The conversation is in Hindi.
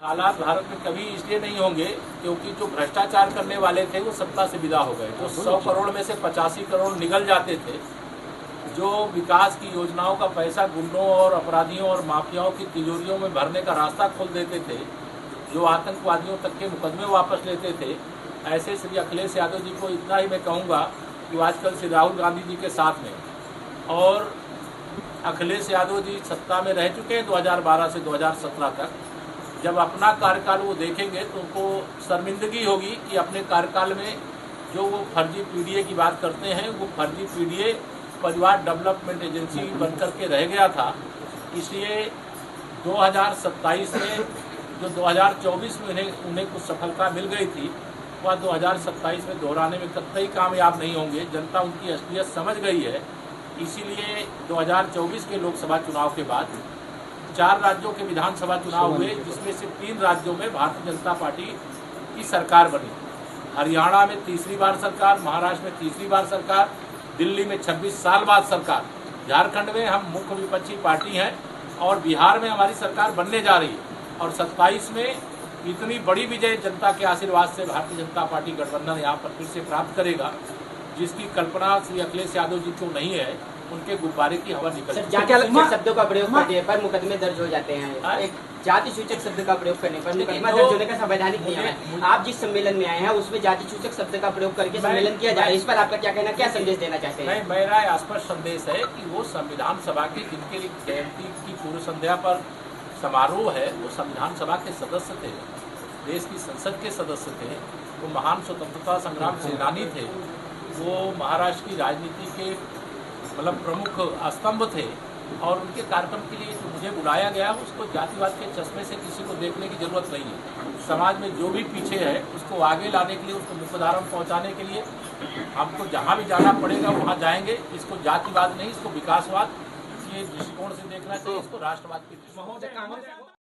हालात भारत में कभी इसलिए नहीं होंगे क्योंकि जो भ्रष्टाचार करने वाले थे वो सत्ता से विदा हो गए। जो 100 करोड़ में से 85 करोड़ निकल जाते थे, जो विकास की योजनाओं का पैसा गुंडों और अपराधियों और माफियाओं की तिजोरियों में भरने का रास्ता खोल देते थे, जो आतंकवादियों तक के मुकदमे वापस लेते थे, ऐसे श्री अखिलेश यादव जी को इतना ही मैं कहूँगा कि आजकल श्री राहुल गांधी जी के साथ में और अखिलेश यादव जी सत्ता में रह चुके हैं 2012 से 2017 तक। जब अपना कार्यकाल वो देखेंगे तो उनको शर्मिंदगी होगी कि अपने कार्यकाल में जो वो फर्जी पीडीए की बात करते हैं, वो फर्जी पीडीए परिवार डेवलपमेंट एजेंसी बनकर के रह गया था। इसलिए 2027 में जो 2024 में उन्हें कुछ सफलता मिल गई थी, वह 2027 में दोहराने में कतई कामयाब नहीं होंगे। जनता उनकी असलियत समझ गई है। इसीलिए 2024 के लोकसभा चुनाव के बाद 4 राज्यों के विधानसभा चुनाव हुए, जिसमें से 3 राज्यों में भारतीय जनता पार्टी की सरकार बनी। हरियाणा में तीसरी बार सरकार, महाराष्ट्र में तीसरी बार सरकार, दिल्ली में 26 साल बाद सरकार, झारखंड में हम मुख्य विपक्षी पार्टी हैं और बिहार में हमारी सरकार बनने जा रही है। और 27 में इतनी बड़ी विजय जनता के आशीर्वाद से भारतीय जनता पार्टी गठबंधन यहाँ पर फिर से प्राप्त करेगा, जिसकी कल्पना श्री अखिलेश यादव जी को नहीं है। उनके गुब्बारे की हवा निकल जाति शब्दों का प्रयोग करने पर मुकदमे दर्ज हो जाते हैं। एक जाति सूचक शब्द का प्रयोग करने पर मुकदमा दर्ज होने का संवैधानिक नियम है। आप जिस सम्मेलन में आए हैं उसमें जाति सूचक शब्द का प्रयोग करके सम्मेलन किया जा रहा है, इस पर आपका क्या कहना, क्या संदेश देना चाहते हैं? मेरा स्पष्ट संदेश है कि वो संविधान सभा की जिनके लिए जयंती की पूर्व संध्या पर समारोह है, वो संविधान सभा के सदस्य थे, देश की संसद के सदस्य थे, वो महान स्वतंत्रता संग्राम सेनानी थे, वो महाराष्ट्र की राजनीति के प्रमुख स्तंभ थे। और उनके कार्यक्रम के लिए जो मुझे बुलाया गया, उसको जातिवाद के चश्मे से किसी को देखने की जरूरत नहीं है। समाज में जो भी पीछे है उसको आगे लाने के लिए, उसको मुख्यधारा में पहुंचाने के लिए हमको जहां भी जाना पड़ेगा वहां जाएंगे। इसको जातिवाद नहीं, इसको विकासवाद के दृष्टिकोण से देखना चाहिए, इसको राष्ट्रवाद के दृष्टिकोण से।